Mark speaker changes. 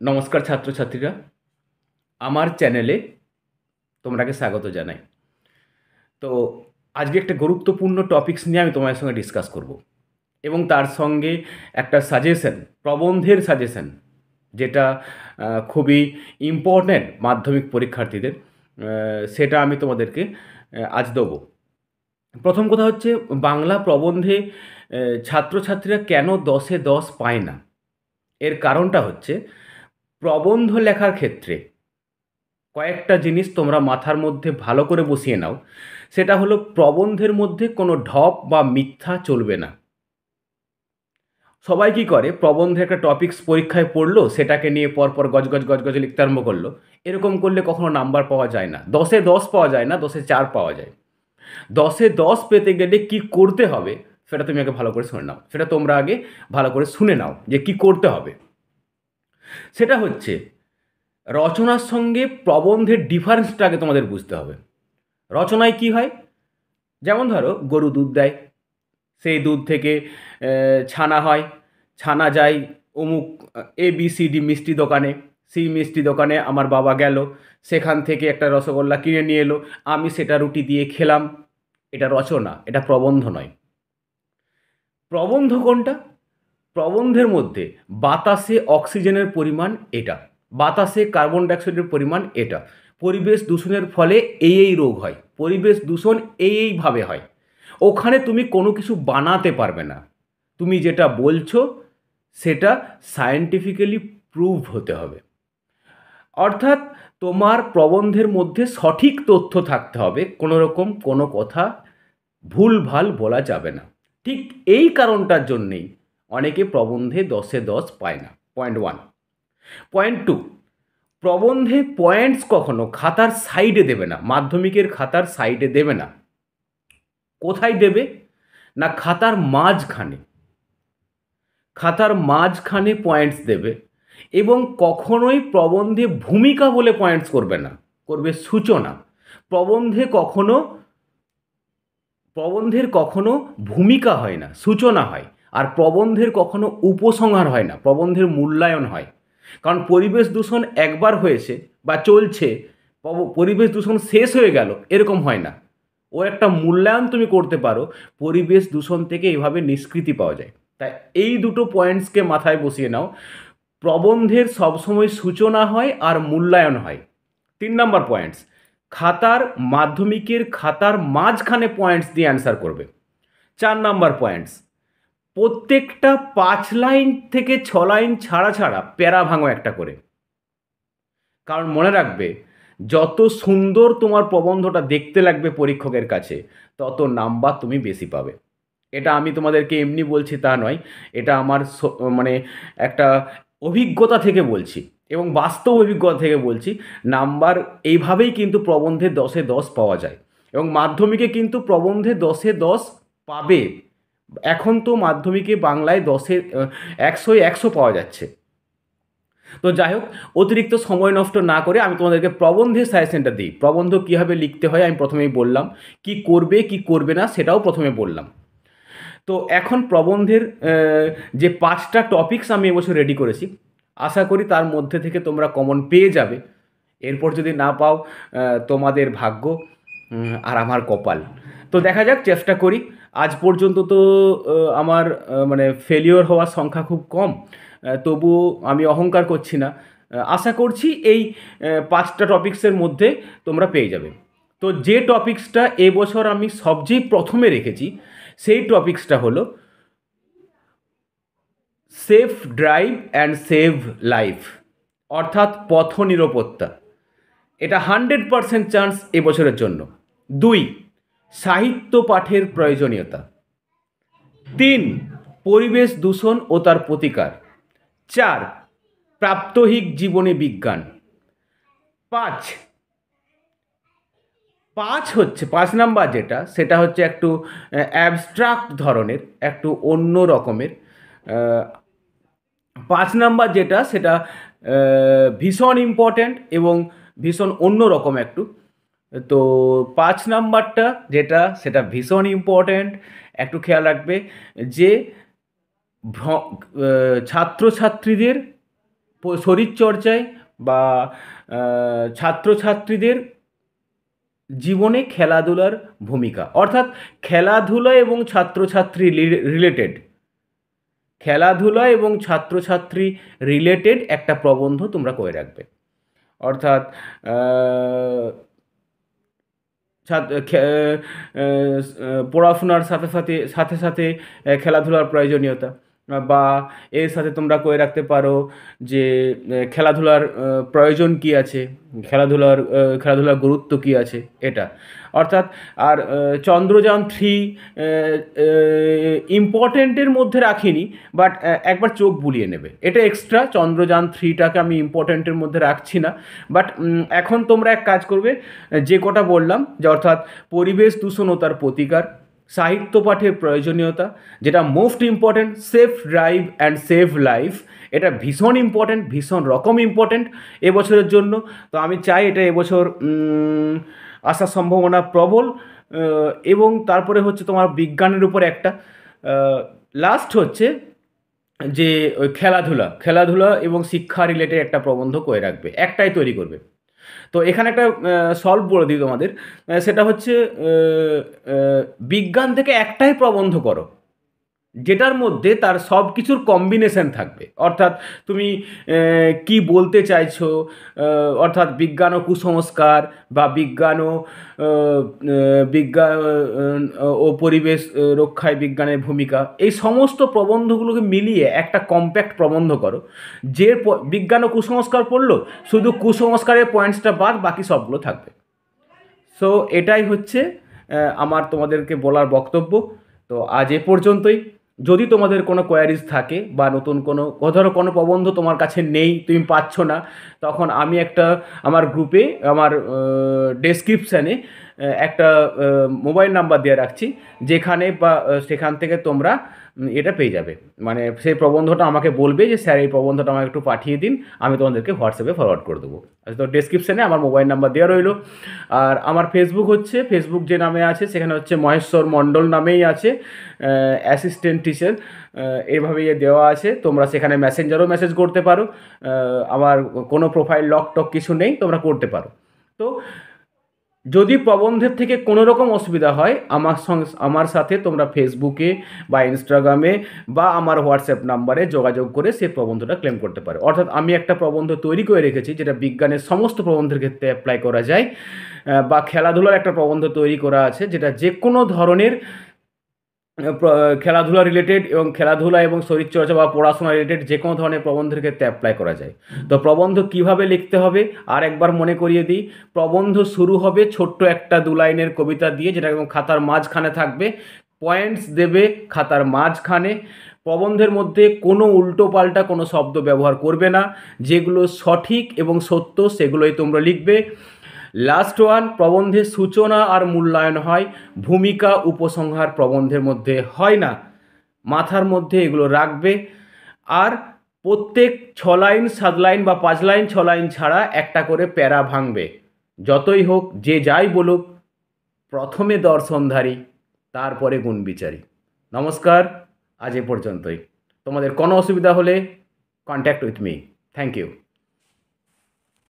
Speaker 1: নমস্কার ছাত্রছাত্রীরা, আমার চ্যানেলে তোমরাকে স্বাগত জানাই। তো আজকে একটা গুরুত্বপূর্ণ টপিকস নিয়ে আমি তোমাদের সঙ্গে ডিসকাস করব এবং তার সঙ্গে একটা সাজেশন, প্রবন্ধের সাজেশন, যেটা খুবই ইম্পর্ট্যান্ট মাধ্যমিক পরীক্ষার্থীদের, সেটা আমি তোমাদেরকে আজ দেবো। প্রথম কথা হচ্ছে, বাংলা প্রবন্ধে ছাত্রছাত্রীরা কেন 10-এ 10 পায় না। এর কারণটা হচ্ছে, প্রবন্ধ লেখার ক্ষেত্রে কয়েকটা জিনিস তোমরা মাথার মধ্যে ভালো করে বসিয়ে নাও। সেটা হলো, প্রবন্ধের মধ্যে কোনো ঢপ বা মিথ্যা চলবে না। সবাই কি করে, প্রবন্ধে একটা টপিকস পরীক্ষায় পড়লো, সেটাকে নিয়ে পরপর গজগজ গজগজ লিখতে আরম্ভ করলো। এরকম করলে কখনো নাম্বার পাওয়া যায় না, 10-এ 10 পাওয়া যায় না, 10-এ 4 পাওয়া যায়। 10-এ 10 পেতে গেলে কি করতে হবে সেটা তুমি আগে ভালো করে শুনে নাও, সেটা তোমরা আগে ভালো করে শুনে নাও যে কি করতে হবে। সেটা হচ্ছে, রচনার সঙ্গে প্রবন্ধের ডিফারেন্সটা আগে তোমাদের বুঝতে হবে। রচনায় কি হয়, যেমন ধরো গরু দুধ দেয়, সেই দুধ থেকে ছানা হয়, ছানা যায় অমুক ABCD মিষ্টি দোকানে। সেই মিষ্টি দোকানে আমার বাবা গেল, সেখান থেকে একটা রসগোল্লা কিনে নিয়ে এলো, আমি সেটা রুটি দিয়ে খেলাম। এটা রচনা, এটা প্রবন্ধ নয়। প্রবন্ধ কোনটা? প্রবন্ধের মধ্যে বাতাসে অক্সিজেনের পরিমাণ এটা, বাতাসে কার্বন ডাইঅক্সাইডের পরিমাণ এটা, পরিবেশ দূষণের ফলে এই রোগ হয়, পরিবেশ দূষণ এইভাবে হয়। ওখানে তুমি কোনো কিছু বানাতে পারবে না, তুমি যেটা বলছো সেটা সায়েন্টিফিক্যালি প্রুভ হতে হবে। অর্থাৎ তোমার প্রবন্ধের মধ্যে সঠিক তথ্য থাকতে হবে, কোনো রকম কোনো কথা ভুলভাল বলা যাবে না। ঠিক এই কারণটার জন্যেই অনেকে প্রবন্ধে 10-এ 10 পায় না। পয়েন্ট 1। পয়েন্ট 2, প্রবন্ধে পয়েন্টস কখনো খাতার সাইডে দেবে না, মাধ্যমিকের খাতার সাইডে দেবে না। কোথায় দেবে না, খাতার মাঝখানে, খাতার মাঝখানে পয়েন্টস দেবে। এবং কখনোই প্রবন্ধে ভূমিকা বলে পয়েন্টস করবে না, করবে সূচনা। প্রবন্ধে কখনো, প্রবন্ধের কখনো ভূমিকা হয় না, সূচনা হয়। আর প্রবন্ধের কখনো উপসংহার হয় না, প্রবন্ধের মূল্যায়ন হয়। কারণ পরিবেশ দূষণ একবার হয়েছে বা চলছে, পরিবেশ দূষণ শেষ হয়ে গেল, এরকম হয় না। ও একটা মূল্যায়ন তুমি করতে পারো, পরিবেশ দূষণ থেকে এভাবে নিষ্কৃতি পাওয়া যায়। তাই এই দুটো পয়েন্টসকে মাথায় বসিয়ে নাও, প্রবন্ধের সবসময় সূচনা হয় আর মূল্যায়ন হয়। 3 নম্বর পয়েন্টস, খাতার, মাধ্যমিকের খাতার মাঝখানে পয়েন্টস দিয়ে অ্যান্সার করবে। 4 নম্বর পয়েন্টস, প্রত্যেকটা 5 লাইন থেকে 6 লাইন ছাড়া ছাড়া প্যারা ভাঙো একটা করে। কারণ মনে রাখবে, যত সুন্দর তোমার প্রবন্ধটা দেখতে লাগবে পরীক্ষকের কাছে, তত নাম্বার তুমি বেশি পাবে। এটা আমি তোমাদেরকে এমনি বলছি তা নয়, এটা আমার মানে একটা অভিজ্ঞতা থেকে বলছি এবং বাস্তব অভিজ্ঞতা থেকে বলছি। নাম্বার এইভাবেই কিন্তু প্রবন্ধে 10-এ 10 পাওয়া যায় এবং মাধ্যমিকে কিন্তু প্রবন্ধে 10-এ 10 পাবে। এখন তো মাধ্যমিকে বাংলায় 10-এ 100-এ 100 পাওয়া যাচ্ছে। তো যাই হোক, অতিরিক্ত সময় নষ্ট না করে আমি তোমাদেরকে প্রবন্ধের সাজেশনটা দিই। প্রবন্ধ কীভাবে লিখতে হয় আমি প্রথমেই বললাম, কি করবে কি করবে না সেটাও প্রথমে বললাম। তো এখন প্রবন্ধের যে 5টা টপিকস আমি এবছর রেডি করেছি, আশা করি তার মধ্যে থেকে তোমরা কমন পেয়ে যাবে। এরপর যদি না পাও, তোমাদের ভাগ্য আর আমার কপাল। তো দেখা যাক, চেষ্টা করি। আজ পর্যন্ত তো আমার মানে ফেলিওর হওয়ার সংখ্যা খুব কম, তবুও আমি অহংকার করছি না। আশা করছি এই 5টা টপিক্সের মধ্যে তোমরা পেয়ে যাবে। তো যে টপিক্সটা এবছর আমি সবচেয়ে প্রথমে রেখেছি, সেই টপিক্সটা হলো safe drive and save life, অর্থাৎ পথ নিরাপত্তা। এটা 100% চান্স এবছরের জন্য। 2, সাহিত্য পাঠের প্রয়োজনীয়তা। 3, পরিবেশ দূষণ ও তার প্রতিকার। 4, প্রাত্যহিক জীবনে বিজ্ঞান। 5 হচ্ছে 5 নাম্বার যেটা, সেটা হচ্ছে একটু অ্যাবস্ট্রাক্ট ধরনের, একটু অন্য রকমের। 5 নাম্বার যেটা, সেটা ভীষণ ইম্পর্ট্যান্ট এবং ভীষণ অন্য রকম একটু। তো 5 নাম্বারটা যেটা, সেটা ভীষণ ইম্পর্ট্যান্ট। একটু খেয়াল রাখবে যে ছাত্রছাত্রীদের শরীরচর্চায় বা ছাত্রছাত্রীদের জীবনে খেলাধুলার ভূমিকা, অর্থাৎ খেলাধুলা এবং ছাত্রছাত্রী রিলেটেড, খেলাধুলা এবং ছাত্রছাত্রী রিলেটেড একটা প্রবন্ধ তোমরা করে রাখবে। অর্থাৎ পড়াশোনার সাথে সাথে সাথে সাথে খেলাধুলার প্রয়োজনীয়তা, বা এর সাথে তোমরা করে রাখতে পারো যে খেলাধুলার প্রয়োজন কী আছে, খেলাধুলার গুরুত্ব কী আছে, এটা। অর্থাৎ আর চন্দ্রযান-3 ইম্পর্টেন্টের মধ্যে রাখিনি, বাট একবার চোখ বুলিয়ে নেবে, এটা এক্সট্রা। চন্দ্রযান-3টাকে আমি ইম্পর্টেন্টের মধ্যে রাখছি না, বাট এখন তোমরা এক কাজ করবে, যে কটা বললাম, যে অর্থাৎ পরিবেশ দূষণ ও তার প্রতিকার, সাহিত্য পাঠের প্রয়োজনীয়তা, যেটা most important, safe drive and save life, এটা ভীষণ ইম্পর্ট্যান্ট, ভীষণ রকম ইম্পর্ট্যান্ট এবছরের জন্য। তো আমি চাই এটা এবছর আসার সম্ভাবনা প্রবল। এবং তারপরে হচ্ছে তোমার বিজ্ঞানের উপর একটা, লাস্ট হচ্ছে যে ওই খেলাধুলা এবং শিক্ষা রিলেটেড একটা প্রবন্ধ করে রাখবে, একটাই তৈরি করবে। তো এখানে একটা সলভ বলে দিই তোমাদের, সেটা হচ্ছে বিজ্ঞান থেকে একটাই প্রবন্ধ করো, যেটার মধ্যে তার সব কিছুর কম্বিনেশন থাকবে। অর্থাৎ তুমি কি বলতে চাইছো, অর্থাৎ বিজ্ঞান ও কুসংস্কার, বা বিজ্ঞান ও পরিবেশ রক্ষায় বিজ্ঞানের ভূমিকা, এই সমস্ত প্রবন্ধগুলোকে মিলিয়ে একটা কম্প্যাক্ট প্রবন্ধ করো। যে বিজ্ঞান ও কুসংস্কার পড়লো, শুধু কুসংস্কারের পয়েন্টসটা বাদ বাকি সবগুলো থাকবে। সো এটাই হচ্ছে আমার তোমাদেরকে বলার বক্তব্য। তো আজ এ পর্যন্তই। যদি তোমাদের কোনো কোয়ারিজ থাকে, বা নতুন ধরো কোনো প্রবন্ধ তোমার কাছে নেই, তুমি পাচ্ছ না, তখন আমি একটা আমার গ্রুপে, আমার ডেসক্রিপশানে একটা মোবাইল নাম্বার দিয়ে রাখছি, যেখানে বা সেখান থেকে তোমরা এটা পেয়ে যাবে। মানে সেই প্রবন্ধটা আমাকে বলবে যে স্যার এই প্রবন্ধটা আমাকে একটু পাঠিয়ে দিন, আমি তোমাদেরকে হোয়াটসঅ্যাপে ফরওয়ার্ড করে দেবো। তো ডেসক্রিপশানে আমার মোবাইল নাম্বার দেওয়া রইলো। আর আমার ফেসবুক যে নামে আছে, সেখানে হচ্ছে মহেশ্বর মণ্ডল নামেই আছে, অ্যাসিস্ট্যান্ট টিচার, এইভাবেই দেওয়া আছে। তোমরা সেখানে মেসেঞ্জারও মেসেজ করতে পারো, আমার কোনো প্রোফাইল লক টক কিছু নেই, তোমরা করতে পারো। তো যদি প্রবন্ধের থেকে কোনো রকম অসুবিধা হয়, আমার সাথে তোমরা ফেসবুকে বা ইনস্টাগ্রামে বা আমার হোয়াটসঅ্যাপ নাম্বারে যোগাযোগ করে সেই প্রবন্ধটা ক্লেম করতে পারো। অর্থাৎ আমি একটা প্রবন্ধ তৈরি করে রেখেছি, যেটা বিজ্ঞানের সমস্ত প্রবন্ধের ক্ষেত্রে অ্যাপ্লাই করা যায়, বা খেলাধুলার একটা প্রবন্ধ তৈরি করা আছে, যেটা যে কোনো ধরনের খেলাধুলা রিলেটেড এবং খেলাধুলা এবং শরীরচর্চা বা পড়াশোনা রিলেটেড যে কোনো ধরনের প্রবন্ধের ক্ষেত্রে অ্যাপ্লাই করা যায়। তো প্রবন্ধ কিভাবে লিখতে হবে আর একবার মনে করিয়ে দিই। প্রবন্ধ শুরু হবে ছোট্ট একটা 2 লাইনের কবিতা দিয়ে, যেটা একদম খাতার মাঝখানে থাকবে, পয়েন্টস দেবে খাতার মাঝখানে। প্রবন্ধের মধ্যে কোনো উল্টোপাল্টা কোনো শব্দ ব্যবহার করবে না, যেগুলো সঠিক এবং সত্য সেগুলোই তোমরা লিখবে। লাস্ট ওয়ান, প্রবন্ধের সূচনা আর মূল্যায়ন হয়, ভূমিকা উপসংহার প্রবন্ধের মধ্যে হয় না। মাথার মধ্যে এগুলো রাখবে। আর প্রত্যেক 6 লাইন 7 লাইন বা 5 লাইন 6 লাইন ছাড়া একটা করে প্যারা ভাঙবে। যতই হোক, যে যাই বলুক, প্রথমে দর্শনধারী, তারপরে গুণবিচারী। নমস্কার, আজ এ পর্যন্তই। তোমাদের কোনো অসুবিধা হলে contact with me. Thank you.